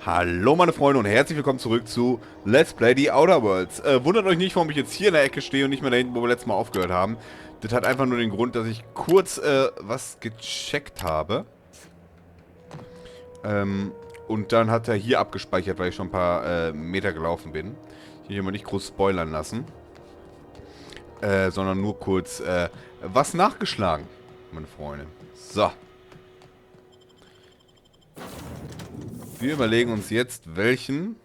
Hallo meine Freunde und herzlich willkommen zurück zu Let's Play The Outer Worlds. Wundert euch nicht, warum ich jetzt hier in der Ecke stehe und nicht mehr da hinten, wo wir letztes Mal aufgehört haben. Das hat einfach nur den Grund, dass ich kurz was gecheckt habe. Und dann hat er hier abgespeichert, weil ich schon ein paar Meter gelaufen bin. Hier mal nicht groß spoilern lassen. Sondern nur kurz was nachgeschlagen, meine Freunde. So. Wir überlegen uns jetzt, welchen...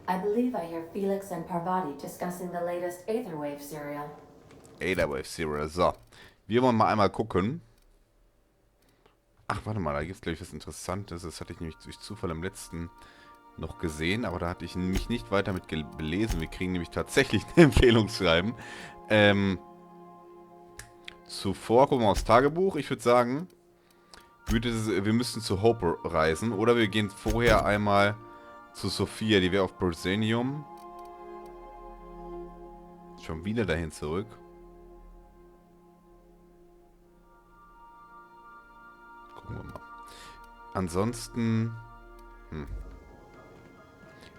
I believe I hear Felix and Parvati discussing the latest Aetherwave serial. Aetherwave Serial. So. Wir wollen mal einmal gucken. Ach, warte mal, da gibt es, glaube ich, was Interessantes. Das hatte ich nämlich durch Zufall im letzten noch gesehen, aber da hatte ich mich nicht weiter mit belesen. Wir kriegen nämlich tatsächlich eine Empfehlungsschreiben. Zuvor gucken wir aufs Tagebuch. Ich würde sagen, wir müssten zu Hope reisen. Oder wir gehen vorher einmal zu Sophia. Die wäre auf Proscenium. Schon wieder dahin zurück. Gucken wir mal. Ansonsten...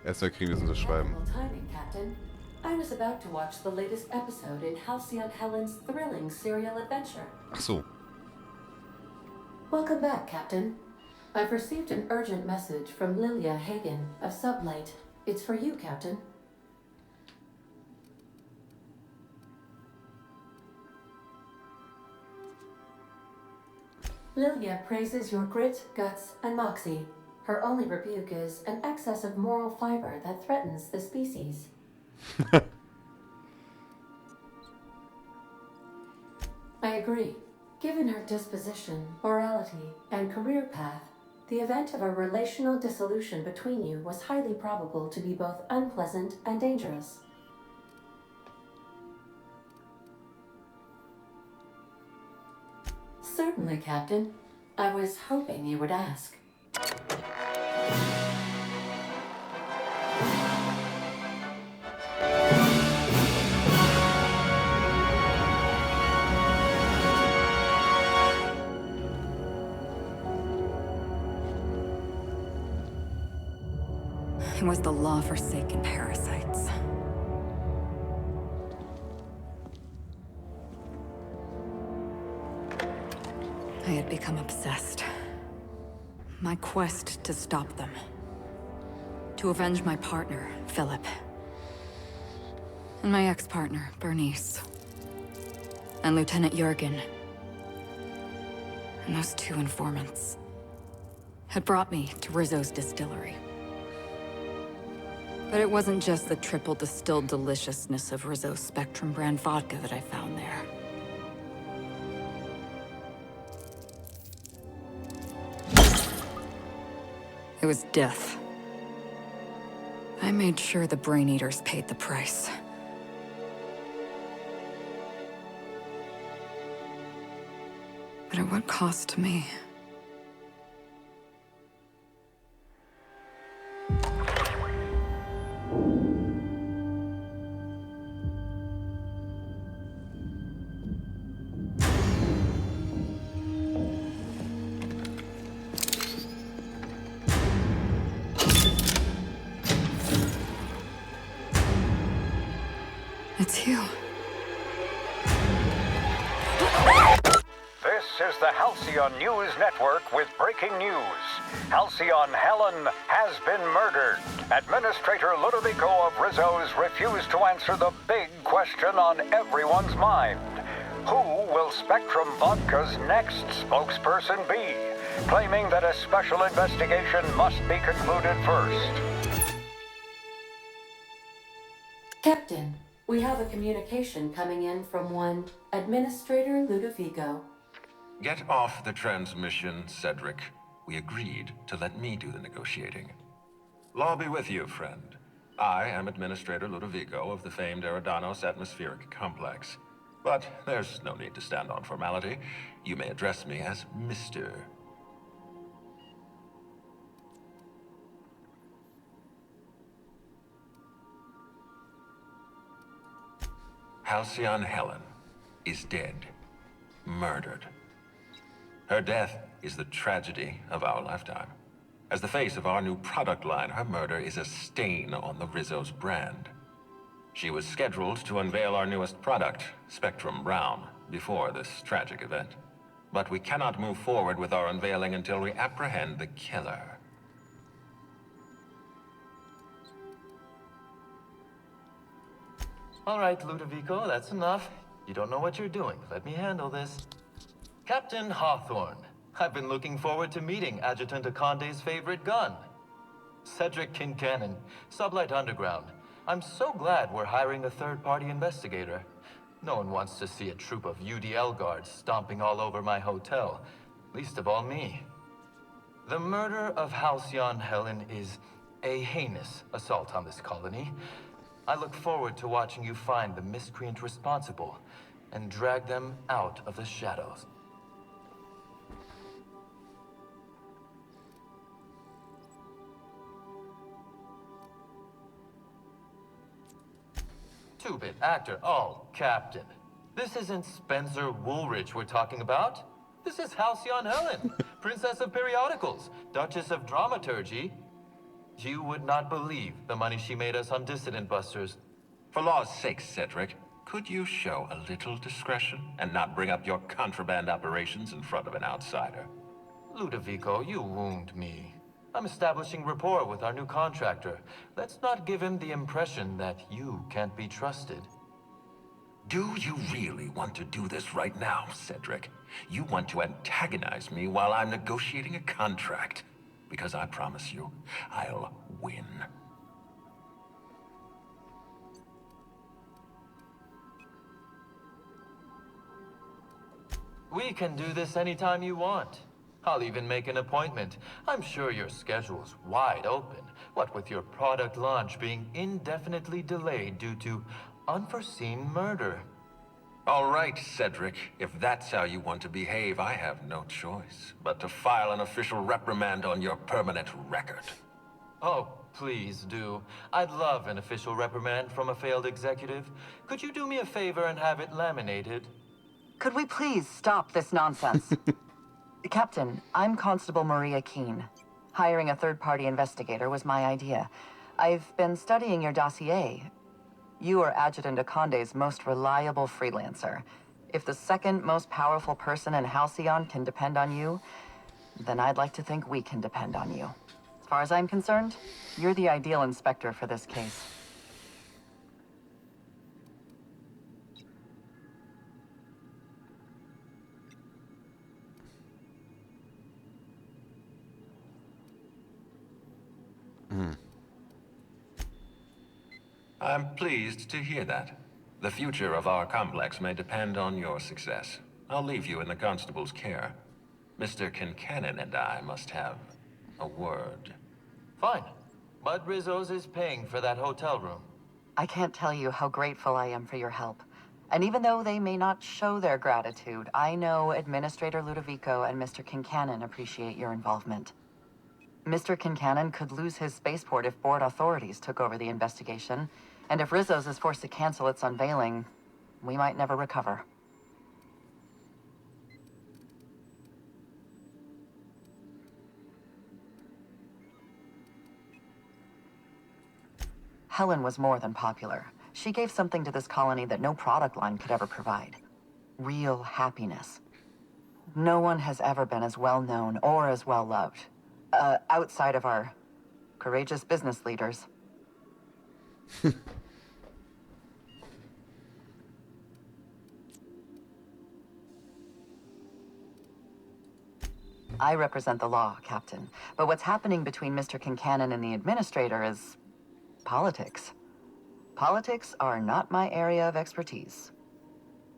Erstmal kriegen wir es unterschreiben. I was about to watch the latest episode in Halcyon Helen's thrilling serial adventure. Ach so. Welcome back, Captain. I've received an urgent message from Lilia Hagen of Sublight. It's for you, Captain. Lilia praises your grit, guts, and moxie. Her only rebuke is an excess of moral fiber that threatens the species. I agree. Given her disposition, morality, and career path, the event of a relational dissolution between you was highly probable to be both unpleasant and dangerous. Certainly, Captain. I was hoping you would ask. It was the law-forsaken parasites. I had become obsessed. My quest to stop them. To avenge my partner, Philip. And my ex-partner, Bernice. And Lieutenant Jurgen. And those two informants had brought me to Rizzo's distillery. But it wasn't just the triple distilled deliciousness of Rizzo's Spectrum brand vodka that I found there. It was death. I made sure the Brain Eaters paid the price. But at what cost to me? It's you. This is the Halcyon News Network with breaking news. Halcyon Helen has been murdered. Administrator Ludovico of Rizzo's refused to answer the big question on everyone's mind. Who will Spectrum Vodka's next spokesperson be? Claiming that a special investigation must be concluded first. Captain, we have a communication coming in from one Administrator Ludovico. Get off the transmission, Cedric. We agreed to let me do the negotiating. Law be with you, friend. I am Administrator Ludovico of the famed Eridanos atmospheric complex. But there's no need to stand on formality. You may address me as Mr. Halcyon Helen is dead. Murdered. Her death is the tragedy of our lifetime. As the face of our new product line, her murder is a stain on the Rizzo's brand. She was scheduled to unveil our newest product, Spectrum Brown, before this tragic event. But we cannot move forward with our unveiling until we apprehend the killer. All right, Ludovico, that's enough. You don't know what you're doing. Let me handle this. Captain Hawthorne, I've been looking forward to meeting Adjutant Akonde's favorite gun. Cedric Kincannon, Sublight Underground. I'm so glad we're hiring a third-party investigator. No one wants to see a troop of UDL guards stomping all over my hotel. Least of all me. The murder of Halcyon Helen is a heinous assault on this colony. I look forward to watching you find the miscreant responsible and drag them out of the shadows. Two-bit actor, oh, Captain. This isn't Spencer Woolridge we're talking about. This is Halcyon Helen, Princess of Periodicals, Duchess of Dramaturgy. You would not believe the money she made us on Dissident Busters. For law's sake, Cedric, could you show a little discretion and not bring up your contraband operations in front of an outsider? Ludovico, you wound me. I'm establishing rapport with our new contractor. Let's not give him the impression that you can't be trusted. Do you really want to do this right now, Cedric? You want to antagonize me while I'm negotiating a contract? Because I promise you, I'll win. We can do this anytime you want. I'll even make an appointment. I'm sure your schedule's wide open. What with your product launch being indefinitely delayed due to unforeseen murder. All right, Cedric. If that's how you want to behave, I have no choice but to file an official reprimand on your permanent record. Oh, please do. I'd love an official reprimand from a failed executive. Could you do me a favor and have it laminated? Could we please stop this nonsense? Captain, I'm Constable Maria Keene. Hiring a third-party investigator was my idea. I've been studying your dossier. You are Adjutant Akonde's most reliable freelancer. If the second most powerful person in Halcyon can depend on you, then I'd like to think we can depend on you. As far as I'm concerned, you're the ideal inspector for this case. I'm pleased to hear that. The future of our complex may depend on your success. I'll leave you in the constable's care. Mr. Kincannon and I must have a word. Fine. But Rizzo's is paying for that hotel room. I can't tell you how grateful I am for your help. And even though they may not show their gratitude, I know Administrator Ludovico and Mr. Kincannon appreciate your involvement. Mr. Kincannon could lose his spaceport if board authorities took over the investigation. And if Rizzo's is forced to cancel its unveiling, we might never recover. Helen was more than popular. She gave something to this colony that no product line could ever provide. Real happiness. No one has ever been as well known or as well loved. Outside of our courageous business leaders. I represent the law, Captain. But what's happening between Mr. Kincannon and the Administrator is politics. Politics are not my area of expertise.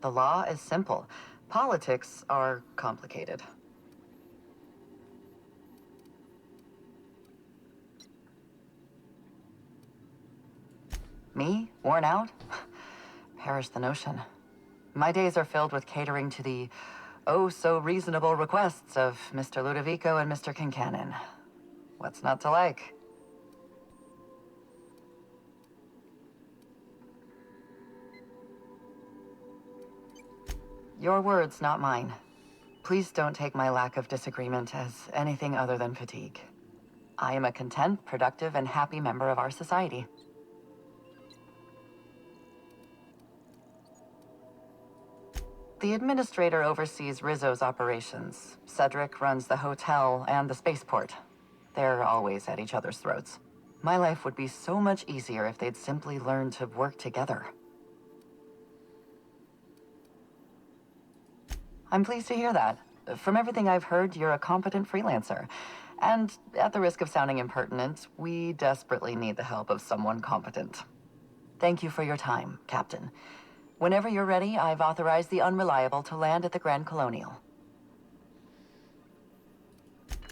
The law is simple. Politics are complicated. Me? Worn out? Perish the notion. My days are filled with catering to the oh-so-reasonable requests of Mr. Ludovico and Mr. Kincannon. What's not to like? Your words, not mine. Please don't take my lack of disagreement as anything other than fatigue. I am a content, productive, and happy member of our society. The administrator oversees Rizzo's operations. Cedric runs the hotel and the spaceport. They're always at each other's throats. My life would be so much easier if they'd simply learn to work together. I'm pleased to hear that. From everything I've heard, you're a competent freelancer. And at the risk of sounding impertinent, we desperately need the help of someone competent. Thank you for your time, Captain. Whenever you're ready, I've authorized the Unreliable to land at the Grand Colonial.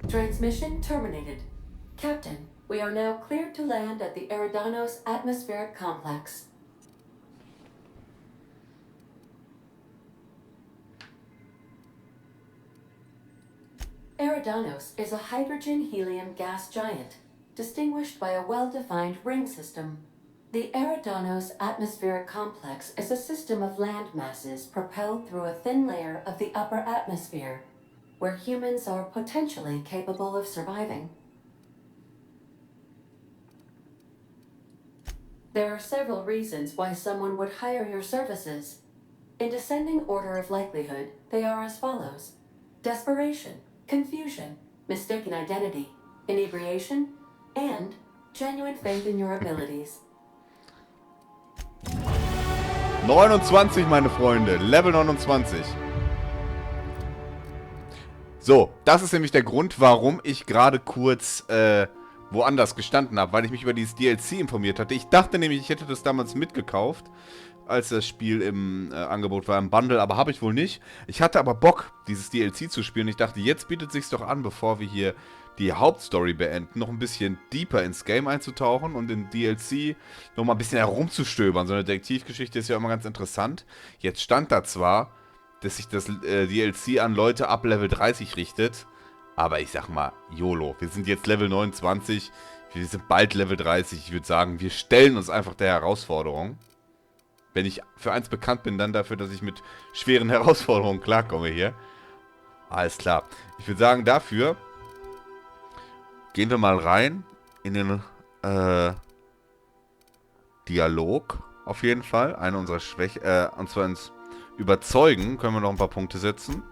Transmission terminated. Captain, we are now cleared to land at the Eridanos atmospheric complex. Eridanos is a hydrogen-helium gas giant, distinguished by a well-defined ring system. The Eridanos atmospheric complex is a system of land masses propelled through a thin layer of the upper atmosphere, where humans are potentially capable of surviving. There are several reasons why someone would hire your services. In descending order of likelihood, they are as follows: desperation, confusion, mistaken identity, inebriation, and genuine faith in your abilities. 29, meine Freunde. Level 29. So, das ist nämlich der Grund, warum ich gerade kurz woanders gestanden habe, weil ich mich über dieses DLC informiert hatte. Ich dachte nämlich, ich hätte das damals mitgekauft, als das Spiel im Angebot war, im Bundle, aber habe ich wohl nicht. Ich hatte aber Bock, dieses DLC zu spielen. Ich dachte, jetzt bietet es sich doch an, bevor wir hier die Hauptstory beenden, noch ein bisschen deeper ins Game einzutauchen und in DLC noch mal ein bisschen herumzustöbern. So eine Detektivgeschichte ist ja immer ganz interessant. Jetzt stand da zwar, dass sich das DLC an Leute ab Level 30 richtet, aber ich sag mal, YOLO. Wir sind jetzt Level 29, wir sind bald Level 30. Ich würde sagen, wir stellen uns einfach der Herausforderung. Wenn ich für eins bekannt bin, dann dafür, dass ich mit schweren Herausforderungen klarkomme hier. Alles klar. Ich würde sagen, dafür gehen wir mal rein in den Dialog, auf jeden Fall. Eine unserer Schwächen, und zwar ins Überzeugen können wir noch ein paar Punkte setzen.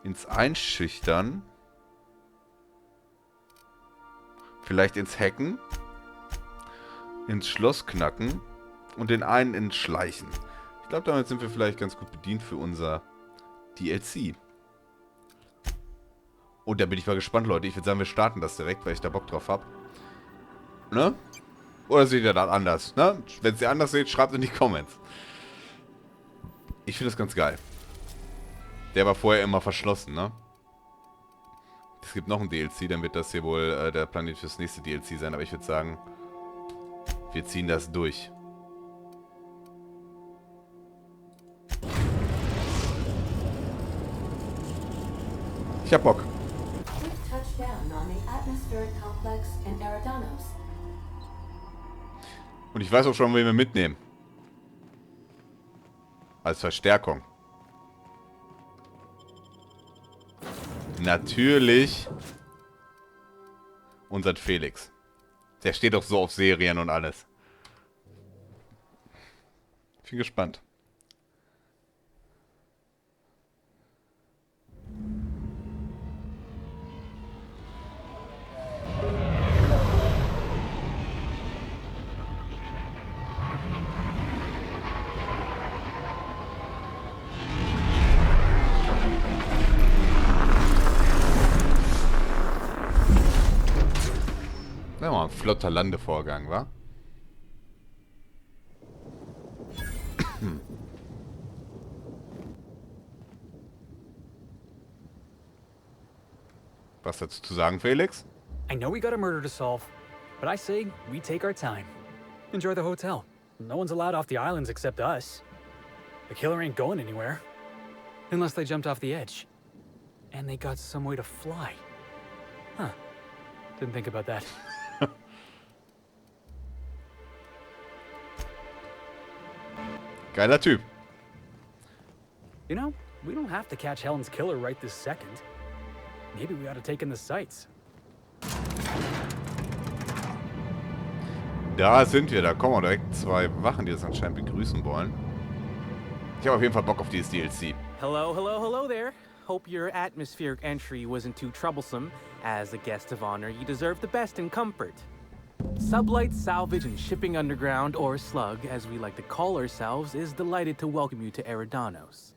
Ins Einschüchtern. Vielleicht ins Hacken. Ins Schloss knacken. Und den einen ins Schleichen. Ich glaube, damit sind wir vielleicht ganz gut bedient für unser DLC. Und da bin ich mal gespannt, Leute. Ich würde sagen, wir starten das direkt, weil ich da Bock drauf habe. Ne? Oder seht ihr das anders? Ne? Wenn ihr anders seht, schreibt in die Comments. Ich finde das ganz geil. Der war vorher immer verschlossen, ne? Es gibt noch ein DLC, dann wird das hier wohl der Planet fürs nächste DLC sein. Aber ich würde sagen, wir ziehen das durch. Ich hab Bock. Und ich weiß auch schon, wen wir mitnehmen. Als Verstärkung. Natürlich unseren Felix. Der steht doch so auf Serien und alles. Ich bin gespannt. Ja, mal ein flotter Landevorgang, wa? Was dazu zu sagen, Felix? I know we got a murder to solve, but I say we take our time. Enjoy the hotel. No one's allowed off the islands except us. The killer ain't going anywhere. Unless they jumped off the edge. And they got some way to fly. Huh. Didn't think about that. Geiler Typ. You know, we don't have to catch Helen's killer right this second. Maybe we ought to take in the sights. Da sind wir, da kommen wir direkt 2 Wachen, die uns anscheinend begrüßen wollen. Ich habe auf jeden Fall Bock auf dieses DLC. Hello, hello, hello there. Hope your atmospheric entry wasn't too troublesome. As a guest of honor, you deserve the best in comfort. Sublight Salvage and Shipping Underground, or Slug, as we like to call ourselves, is delighted to welcome you to Eridanos.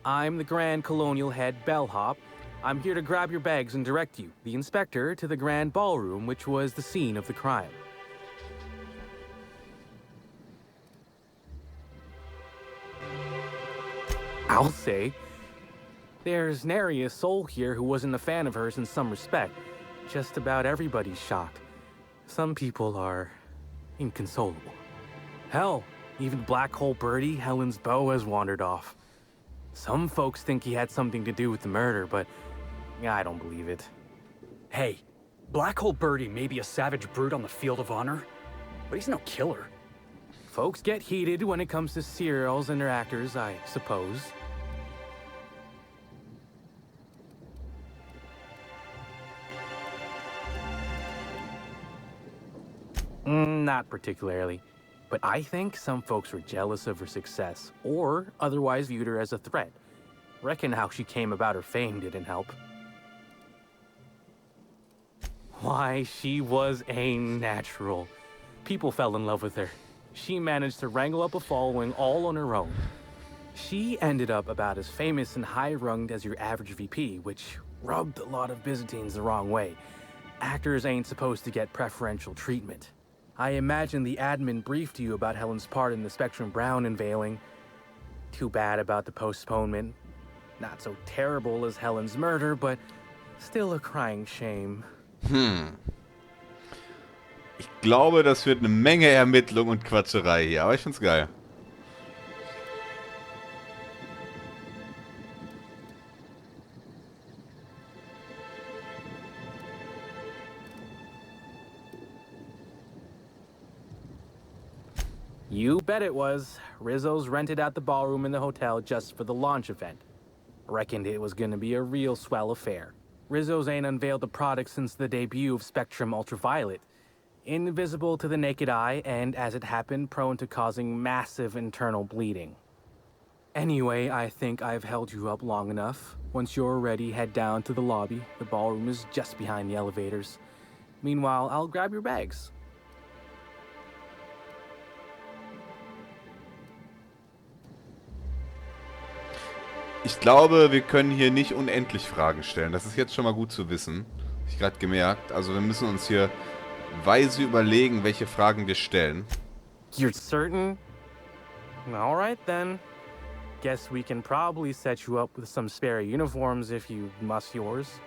I'm the Grand Colonial Head Bellhop. I'm here to grab your bags and direct you, the inspector, to the Grand Ballroom, which was the scene of the crime. I'll say. There's nary a soul here who wasn't a fan of hers in some respect. Just about everybody's shocked. Some people are inconsolable. Hell, even Black Hole Birdie, Helen's beau, has wandered off. Some folks think he had something to do with the murder, but I don't believe it. Hey, Black Hole Birdie may be a savage brute on the field of honor, but he's no killer. Folks get heated when it comes to serials and their actors, I suppose. Not particularly. But I think some folks were jealous of her success, or otherwise viewed her as a threat. Reckon how she came about her fame didn't help. Why, she was a natural. People fell in love with her. She managed to wrangle up a following all on her own. She ended up about as famous and high-runged as your average VP, which rubbed a lot of Byzantines the wrong way. Actors ain't supposed to get preferential treatment. I imagine the admin briefed you about Helen's part in the Spectrum Brown unveiling. Too bad about the postponement. Not so terrible as Helen's murder, but still a crying shame. Ich glaube, das wird eine Menge Ermittlung und Quatscherei hier, aber ich find's geil. You bet it was. Rizzo's rented out the ballroom in the hotel just for the launch event. Reckoned it was gonna be a real swell affair. Rizzo's ain't unveiled the product since the debut of Spectrum Ultraviolet. Invisible to the naked eye, and as it happened, prone to causing massive internal bleeding. Anyway, I think I've held you up long enough. Once you're ready, head down to the lobby. The ballroom is just behind the elevators. Meanwhile, I'll grab your bags. Ich glaube, wir können hier nicht unendlich Fragen stellen. Das ist jetzt schon mal gut zu wissen. Hab ich gerade gemerkt. Also wir müssen uns hier weise überlegen, welche Fragen wir stellen. You're certain? All right then. Guess we can probably set you up with some spare uniforms if you must yours.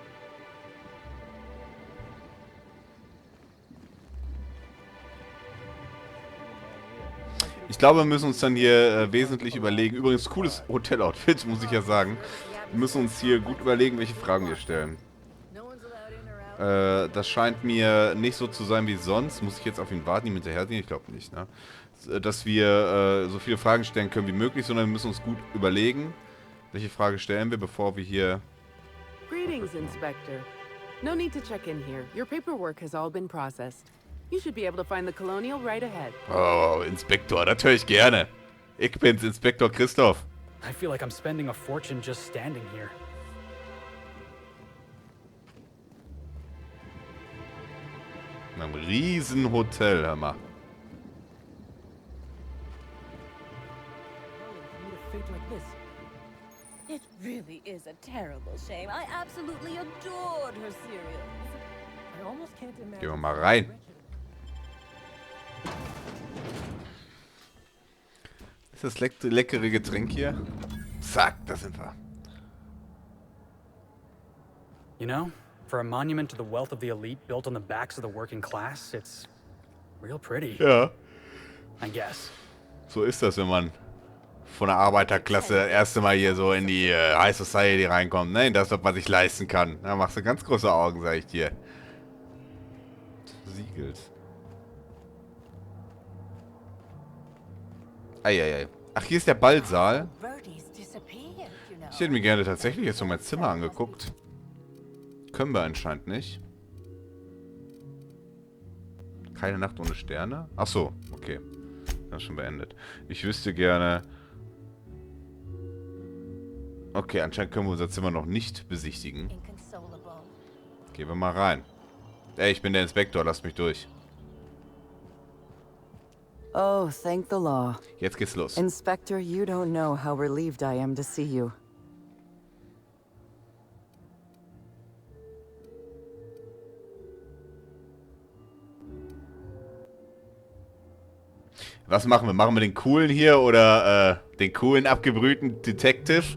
Ich glaube, wir müssen uns dann hier wesentlich überlegen. Übrigens, cooles Hotel-Outfit, muss ich ja sagen. Wir müssen uns hier gut überlegen, welche Fragen wir stellen. Das scheint mir nicht so zu sein wie sonst. Muss ich jetzt auf ihn warten, ihm hinterherziehen? Ich glaube nicht, ne? Dass wir so viele Fragen stellen können wie möglich, sondern wir müssen uns gut überlegen, welche Frage stellen wir, bevor wir hier... Greetings, Inspector. No need to check in here. Your paperwork has all been processed. You should be able to find the Colonial right ahead. Oh, Inspektor, das höre ich gerne. Ich bin's, Inspektor Christoph. I feel like I'm spending a fortune just standing here. In einem riesen Hotel, hör mal. It really is a terrible shame. I absolutely adored her cereals. I almost can't imagine. Gehen wir mal rein. Ist das leckere Getränk hier? Zack, da sind wir. You know, for a monument to the wealth of the elite built on the backs of the working class, it's real pretty. Ja. I guess. So ist das, wenn man von der Arbeiterklasse das erste Mal hier so in die High Society reinkommt. Nein, das ist doch, was ich leisten kann. Da machst du ganz große Augen, sag ich dir. Siegelt. Eieiei. Ach, hier ist der Ballsaal. Birdie's disappeared. Ich hätte mir gerne tatsächlich jetzt noch mein Zimmer angeguckt. Können wir anscheinend nicht. Keine Nacht ohne Sterne? Ach so, okay. Das ist schon beendet. Ich wüsste gerne... Okay, anscheinend können wir unser Zimmer noch nicht besichtigen. Gehen wir mal rein. Ey, ich bin der Inspektor, lasst mich durch. Oh, thank the law. Jetzt geht's los. Inspector, you don't know how relieved I am to see you. Was machen wir? Machen wir den coolen hier oder den coolen, abgebrühten Detective?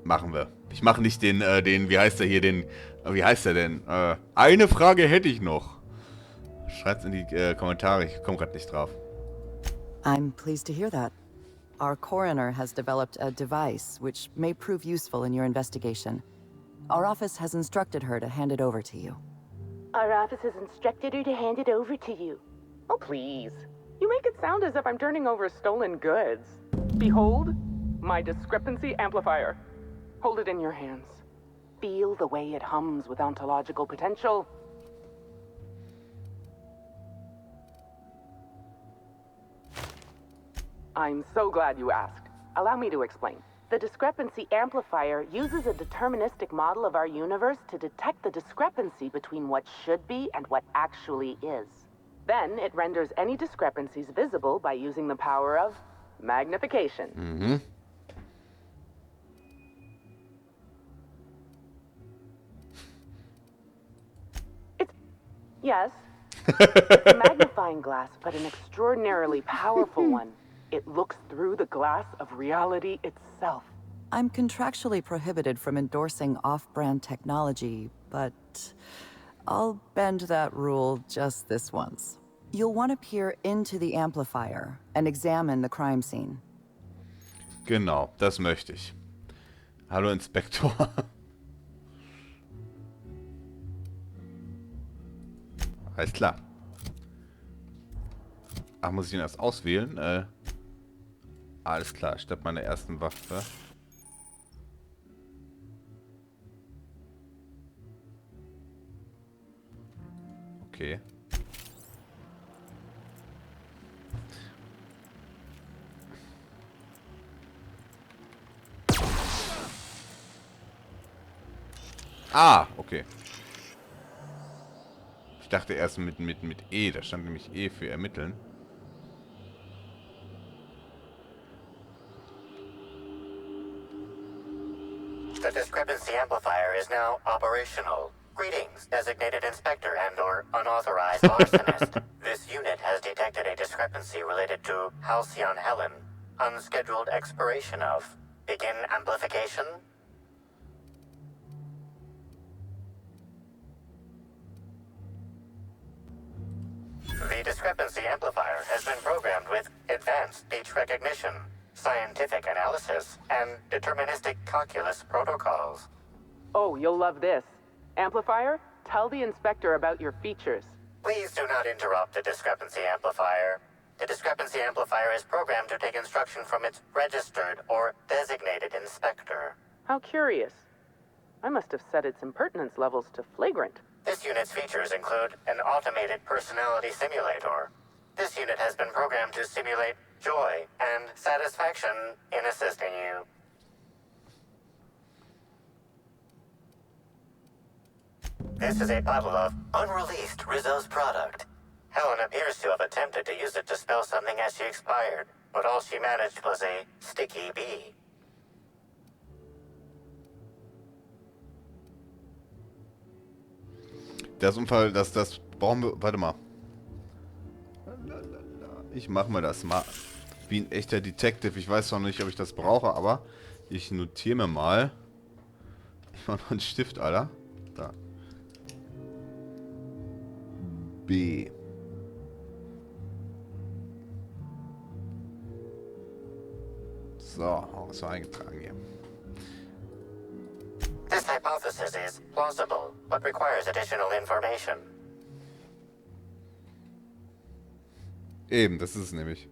Machen wir. Ich mache nicht den, wie heißt er hier, wie heißt er denn? Eine Frage hätte ich noch. Schreibt's in die Kommentare, ich komme gerade nicht drauf. I'm pleased to hear that. Our coroner has developed a device which may prove useful in your investigation. Our office has instructed her to hand it over to you. Our office has instructed her to hand it over to you. Oh, please. You make it sound as if I'm turning over stolen goods. Behold, my discrepancy amplifier. Hold it in your hands. Feel the way it hums with ontological potential. I'm so glad you asked. Allow me to explain. The discrepancy amplifier uses a deterministic model of our universe to detect the discrepancy between what should be and what actually is. Then it renders any discrepancies visible by using the power of magnification. Mhm. Yes. It's a magnifying glass, but an extraordinarily powerful one. It looks through the glass of reality itself. I'm contractually prohibited from endorsing off-brand technology, but I'll bend that rule just this once. You'll want to peer into the amplifier and examine the crime scene. Genau, das möchte ich. Hallo Inspektor. Alles klar. Ach, muss ich ihn erst auswählen? Alles klar, statt meiner ersten Waffe. Okay. Ah, okay. Ich dachte erst mit E. Da stand nämlich E für ermitteln. The discrepancy amplifier is now operational. Greetings, designated inspector and/or unauthorized arsonist. This unit has detected a discrepancy related to Halcyon Helen. Unscheduled expiration of. Begin amplification. The discrepancy amplifier has been programmed with advanced speech recognition, scientific analysis, and deterministic calculus protocols. Oh, you'll love this. Amplifier, tell the inspector about your features. Please do not interrupt the discrepancy amplifier. The discrepancy amplifier is programmed to take instruction from its registered or designated inspector. How curious. I must have set its impertinence levels to flagrant. This unit's features include an automated personality simulator. This unit has been programmed to simulate joy and satisfaction in assisting you. This is a bottle of unreleased Rizzo's product. Helen appears to have attempted to use it to spell something as she expired, but all she managed was a sticky bee. Das Unfall, das brauchen wir... Warte mal. Ich mach mal das mal. Wie ein echter Detective. Ich weiß noch nicht, ob ich das brauche, aber ich notiere mir mal. Ich mach noch einen Stift, Alter. Da. B. So, was war eingetragen hier? This hypothesis is plausible, but requires additional information. Eben, das ist es nämlich.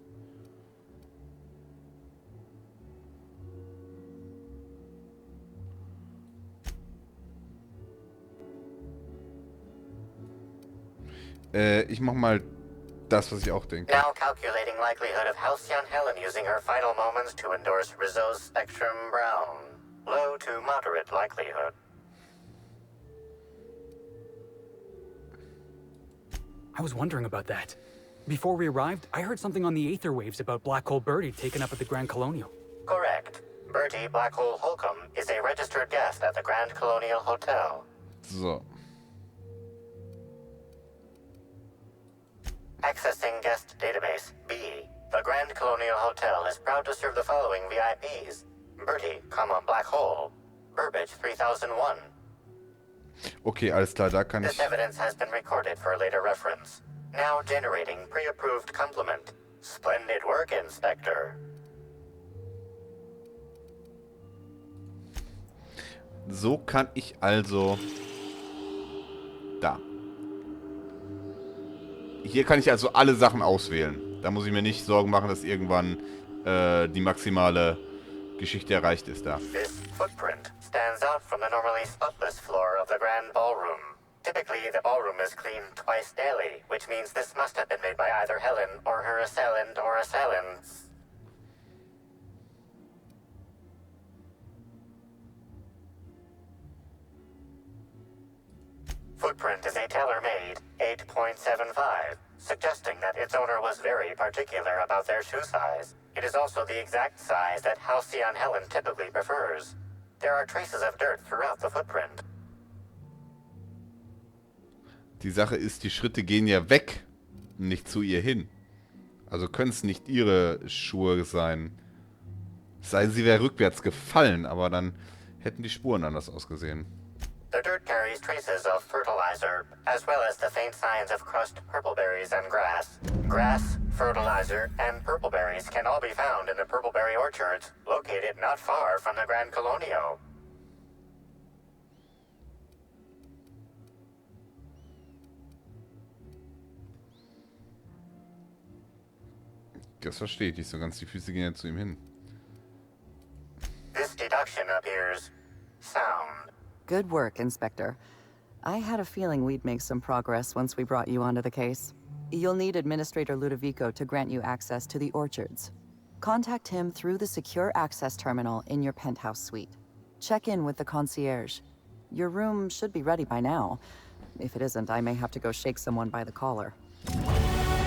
Ich mach mal das, was ich auch denke. Now calculating likelihood of Halcyon Helen using her final moments to endorse Rizzo's Spectrum Brown. Low to moderate likelihood. I was wondering about that. Before we arrived, I heard something on the aether waves about Black Hole Birdie taken up at the Grand Colonial. Correct. Bertie Black Hole Holcomb is a registered guest at the Grand Colonial Hotel. So. Accessing guest database B. The Grand Colonial Hotel is proud to serve the following VIPs. Bertie, Black Hole. Burbage 3001. Okay, alles klar, da kann ich... This evidence has been recorded for later reference. Now generating pre-approved compliment. Splendid work, Inspector. So kann ich also... Da. Hier kann ich also alle Sachen auswählen. Da muss ich mir nicht Sorgen machen, dass irgendwann die maximale Geschichte erreicht ist da. This footprint stands out from the normally spotless floor of the Grand Ballroom. Typically, the ballroom is cleaned twice daily, which means this must have been made by either Helen or her assailant or assailants. Footprint is a tailor-made 8.75, suggesting that its owner was very particular about their shoe size. It is also the exact size that Halcyon Helen typically prefers. There are traces of dirt throughout the footprint. Die Sache ist, die Schritte gehen ja weg, nicht zu ihr hin. Also können es nicht ihre Schuhe sein. Es sei denn, sie wäre rückwärts gefallen, aber dann hätten die Spuren anders ausgesehen. The dirt carries traces of fertilizer, as well as the faint signs of crushed purpleberries and grass. Grass, fertilizer, and purpleberries can all be found in the purpleberry orchards, located not far from the Grand Colonio. Das verstehe ich nicht so ganz. Die Füße gehen ja zu ihm hin. This deduction appears sound. Good work, Inspector. I had a feeling we'd make some progress once we brought you onto the case. You'll need Administrator Ludovico to grant you access to the orchards. Contact him through the secure access terminal in your penthouse suite. Check in with the concierge. Your room should be ready by now. If it isn't, I may have to go shake someone by the collar.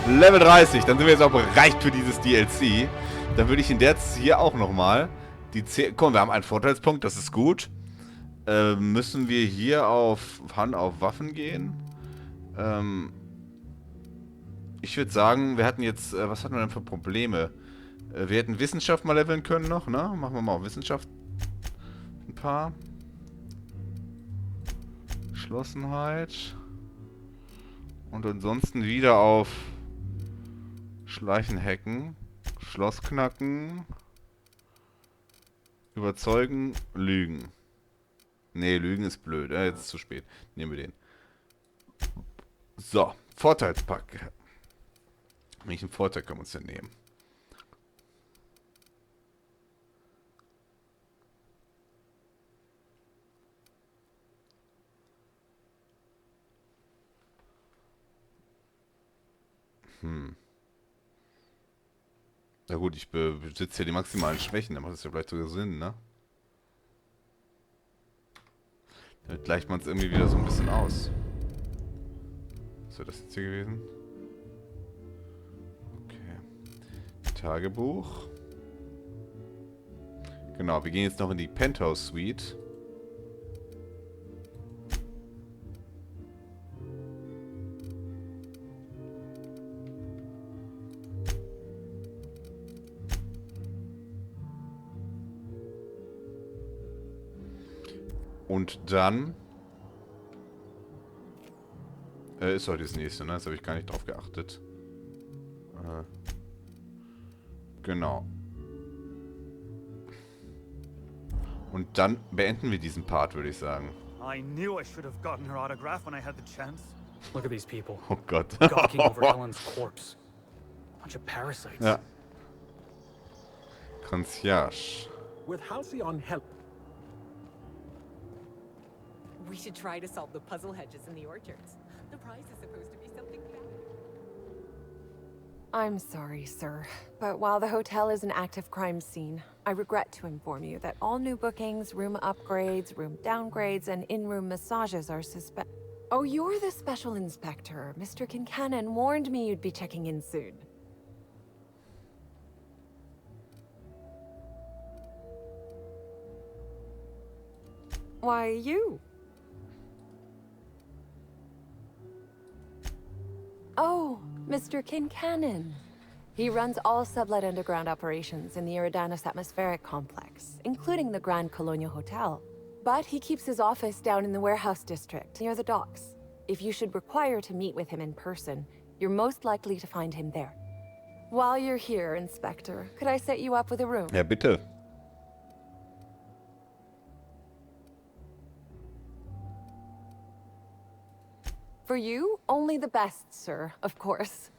Level 30, dann sind wir jetzt auch bereit für dieses DLC. Dann würde ich in der hier auch nochmal die 10... Komm, wir haben einen Vorteilspunkt, das ist gut. Müssen wir hier auf Hand auf Waffen gehen? Ich würde sagen, wir hatten jetzt... was hatten wir denn für Probleme? Wir hätten Wissenschaft mal leveln können noch, ne? Machen wir mal auf Wissenschaft ein paar. Geschlossenheit. Und ansonsten wieder auf Schleichen, Hacken, Schloss knacken, Überzeugen, Lügen. Nee, Lügen ist blöd. Jetzt ist zu spät. Nehmen wir den. So, Vorteilspack. Welchen Vorteil können wir uns denn nehmen? Na gut, ich besitze ja die maximalen Schwächen, dann macht es ja vielleicht sogar Sinn, ne? Damit gleicht man es irgendwie wieder so ein bisschen aus. Was wäre das jetzt hier gewesen? Okay. Tagebuch. Genau, wir gehen jetzt noch in die Penthouse Suite. Und dann ist heute das nächste, ne? Das habe ich gar nicht drauf geachtet. Genau. Und dann beenden wir diesen Part, würde ich sagen. I knew I should have gotten her autograph when I had the chance. Look at these people. Oh Gott. Gawking over Helen's corpse. Bunch of parasites. Ja. Concierge. With Halcyon help. We should try to solve the puzzle hedges in the orchards. The prize is supposed to be something bad. I'm sorry, sir, but while the hotel is an active crime scene, I regret to inform you that all new bookings, room upgrades, room downgrades, and in-room massages are suspect. Oh, you're the special inspector. Mr. Kincannon warned me you'd be checking in soon. Why, you? Oh, Mr. Kincannon. He runs all sublet underground operations in the Eridanos atmospheric complex, including the Grand Colonial Hotel. But he keeps his office down in the warehouse district, near the docks. If you should require to meet with him in person, you're most likely to find him there. While you're here, Inspector, could I set you up with a room? Ja, bitte. For you, only the best, sir, of course.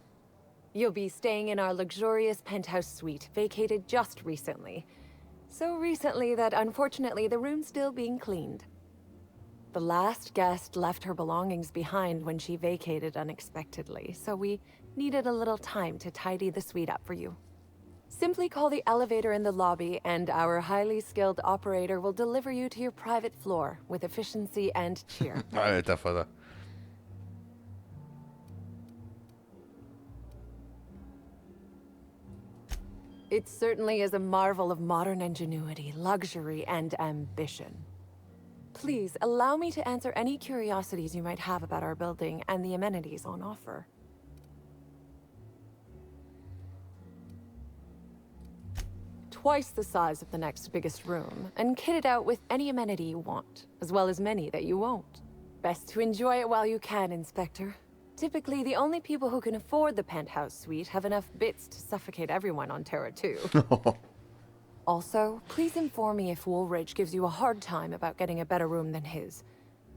You'll be staying in our luxurious penthouse suite, vacated just recently. So recently that unfortunately the room's still being cleaned. The last guest left her belongings behind when she vacated unexpectedly, so we needed a little time to tidy the suite up for you. Simply call the elevator in the lobby and our highly skilled operator will deliver you to your private floor with efficiency and cheer. Alter Vater. It certainly is a marvel of modern ingenuity, luxury, and ambition. Please, allow me to answer any curiosities you might have about our building and the amenities on offer. Twice the size of the next biggest room, and kitted out with any amenity you want, as well as many that you won't. Best to enjoy it while you can, Inspector. Typically, the only people who can afford the penthouse suite have enough bits to suffocate everyone on Terra 2. Also, please inform me if Woolridge gives you a hard time about getting a better room than his.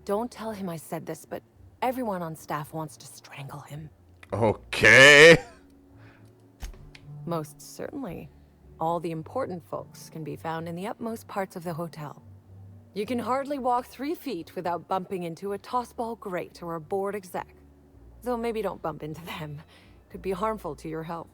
Don't tell him I said this, but everyone on staff wants to strangle him. Okay. Most certainly. All the important folks can be found in the utmost parts of the hotel. You can hardly walk 3 feet without bumping into a tossball grate or a bored exec. Though maybe don't bump into them. Could be harmful to your health.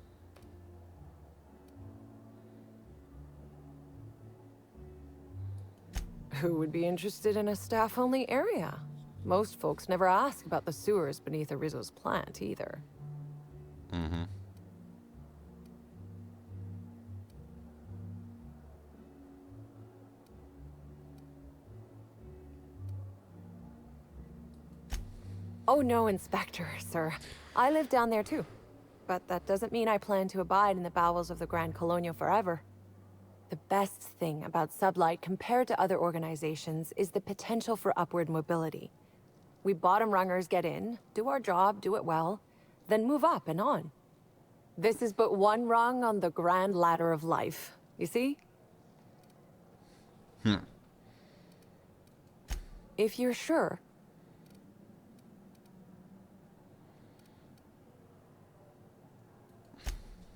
Who would be interested in a staff-only area? Most folks never ask about the sewers beneath Rizzo's plant, either. Mm-hmm. Oh no, Inspector, sir. I live down there too. But that doesn't mean I plan to abide in the bowels of the Grand Colonial forever. The best thing about Sublight compared to other organizations is the potential for upward mobility. We bottom rungers get in, do our job, do it well, then move up and on. This is but one rung on the grand ladder of life, you see? If you're sure.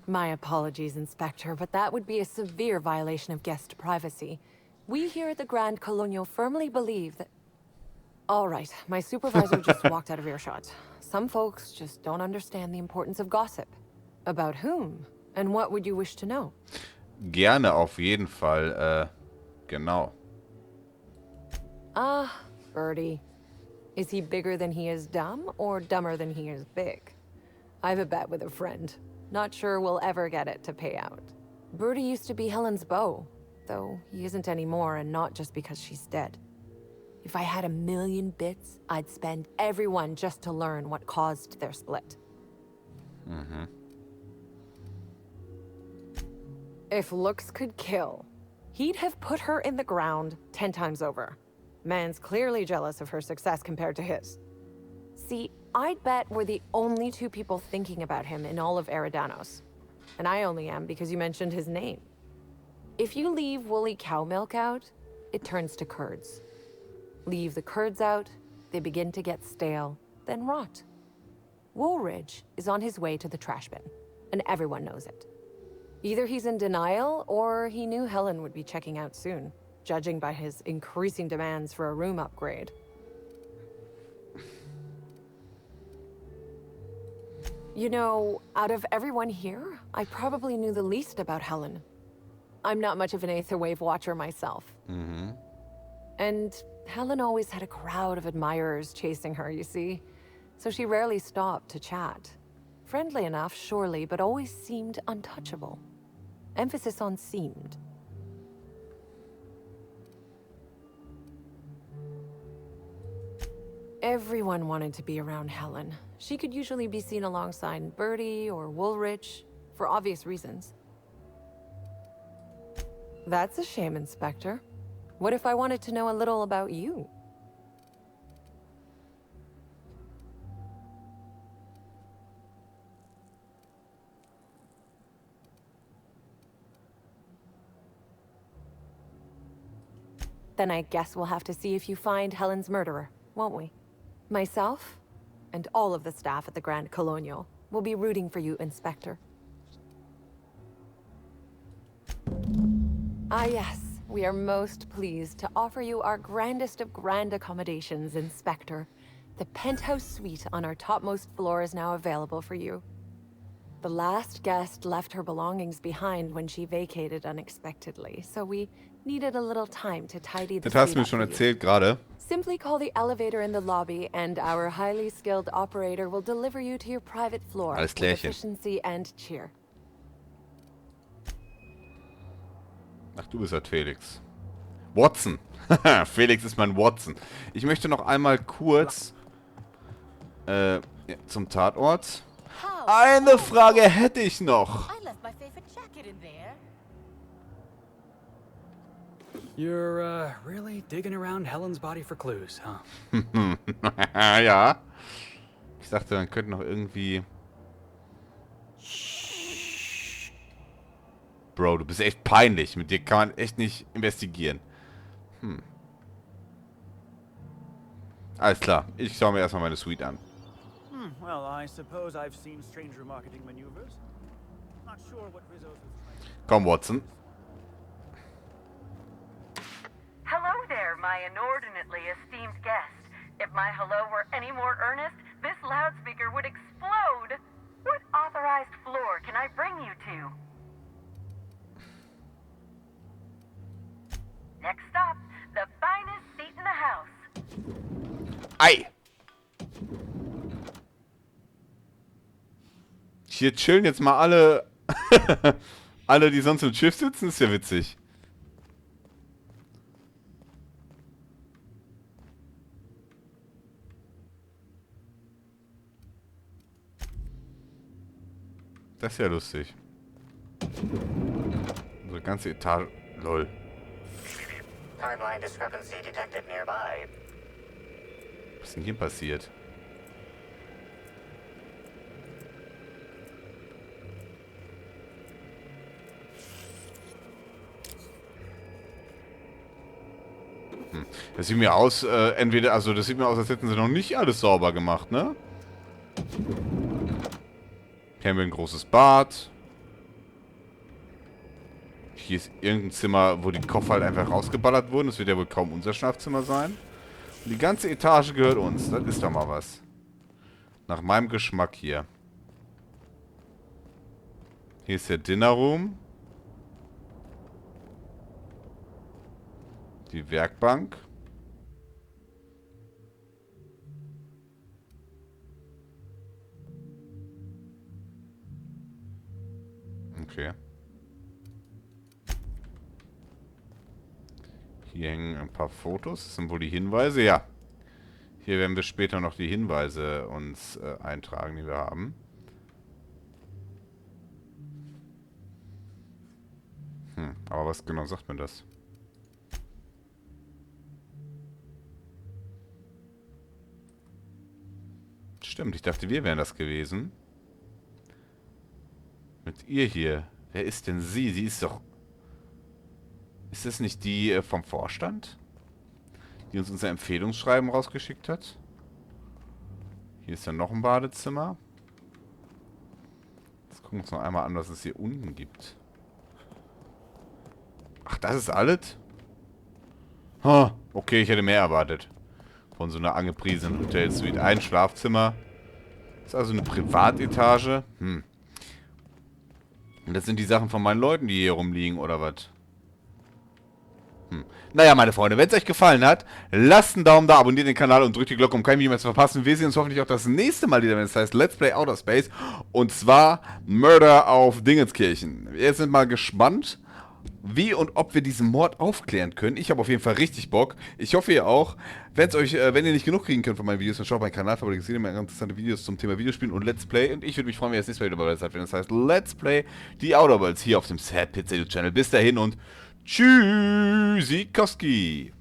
My apologies, Inspector, but that would be a severe violation of guest privacy. We here at the Grand Colonial firmly believe that... All right, my supervisor just walked out of earshot. Some folks just don't understand the importance of gossip. About whom? And what would you wish to know? Gerne, auf jeden Fall. Genau. Ah, Birdie. Is he bigger than he is dumb, or dumber than he is big? I have a bet with a friend. Not sure we'll ever get it to pay out. Birdie used to be Helen's beau, though he isn't anymore, and not just because she's dead. If I had 1,000,000 bits, I'd spend every one just to learn what caused their split. Mm-hmm. If looks could kill, he'd have put her in the ground 10 times over. Man's clearly jealous of her success compared to his. See, I'd bet we're the only 2 people thinking about him in all of Eridanos. And I only am because you mentioned his name. If you leave woolly cow milk out, it turns to curds. Leave the curds out, they begin to get stale, then rot. Woolridge is on his way to the trash bin, and everyone knows it. Either he's in denial, or he knew Helen would be checking out soon, judging by his increasing demands for a room upgrade. You know, out of everyone here, I probably knew the least about Helen. I'm not much of an Aether Wave watcher myself. Mhm. And Helen always had a crowd of admirers chasing her, you see. So she rarely stopped to chat. Friendly enough, surely, but always seemed untouchable. Emphasis on seemed. Everyone wanted to be around Helen. She could usually be seen alongside Bertie or Woolrich, for obvious reasons. That's a shame, Inspector. What if I wanted to know a little about you? Then I guess we'll have to see if you find Helen's murderer, won't we? Myself, and all of the staff at the Grand Colonial, will be rooting for you, Inspector. Ah yes, we are most pleased to offer you our grandest of grand accommodations, Inspector. The penthouse suite on our topmost floor is now available for you. The last guest left her belongings behind when she vacated unexpectedly, so we needed a little time to tidy the Das hast suite du mir up schon for you. erzählt gerade. Simply call the elevator in the lobby and our highly skilled operator will deliver you to your private floor Alles with klärchen. efficiency and cheer. Ach, du bist halt Felix. Watson. Felix ist mein Watson. Ich möchte noch einmal kurz zum Tatort. Eine Frage hätte ich noch. I left my favorite jacket in there. You're, really digging around Helen's body for clues, huh? Ja. Ich dachte, man könnte noch irgendwie... Bro, du bist echt peinlich. Mit dir kann man echt nicht investigieren. Alles klar. Ich schaue mir erstmal meine Suite an. Well, I suppose I've seen stranger marketing maneuvers. Not sure what Rizzo's was trying to... Komm, Watson. Hello there, my inordinately esteemed guest. If my hello were any more earnest, this loudspeaker would explode. What authorized floor can I bring you to? Next stop, the finest seat in the house. Ei! Hier chillen jetzt mal alle... alle, die sonst im Schiff sitzen, ist ja witzig. Das ist ja lustig. Unsere ganze Etage... Lol. Timeline discrepancy detected nearby. Was ist denn hier passiert? Das sieht mir aus, entweder, also das sieht mir aus, als hätten sie noch nicht alles sauber gemacht, ne? Hier haben wir ein großes Bad. Hier ist irgendein Zimmer, wo die Koffer halt einfach rausgeballert wurden. Das wird ja wohl kaum unser Schlafzimmer sein. Und die ganze Etage gehört uns. Das ist doch mal was. Nach meinem Geschmack hier. Hier ist der Dinner Room. Die Werkbank. Okay. Hier hängen ein paar Fotos. Das sind wohl die Hinweise? Ja. Hier werden wir später noch die Hinweise uns eintragen, die wir haben. Aber was genau sagt mir das? Stimmt, ich dachte, wir wären das gewesen. Mit ihr hier. Wer ist denn sie? Sie ist doch... Ist das nicht die vom Vorstand? Die uns unser Empfehlungsschreiben rausgeschickt hat? Hier ist ja noch ein Badezimmer. Jetzt gucken wir uns noch einmal an, was es hier unten gibt. Ach, das ist alles? Okay, ich hätte mehr erwartet. Von so einer angepriesenen Hotelsuite. Ein Schlafzimmer. Ist also eine Privatetage. Und das sind die Sachen von meinen Leuten, die hier rumliegen, oder was? Naja, meine Freunde, wenn es euch gefallen hat, lasst einen Daumen da, abonniert den Kanal und drückt die Glocke, um kein Video mehr zu verpassen. Wir sehen uns hoffentlich auch das nächste Mal wieder, wenn es heißt Let's Play Outer Space. Und zwar Mörder auf Dingenskirchen. Wir sind mal gespannt, wie und ob wir diesen Mord aufklären können. Ich habe auf jeden Fall richtig Bock. Ich hoffe, ihr auch. Wenn ihr nicht genug kriegen könnt von meinen Videos, dann schaut meinen Kanal vorbei. Ich sehe immer interessante Videos zum Thema Videospielen und Let's Play. Und ich würde mich freuen, wenn ihr das nächste Mal wieder dabei seid, wenn es heißt Let's Play die Outer Worlds hier auf dem SadPizzaDude Channel. Bis dahin und Tschüssikowski.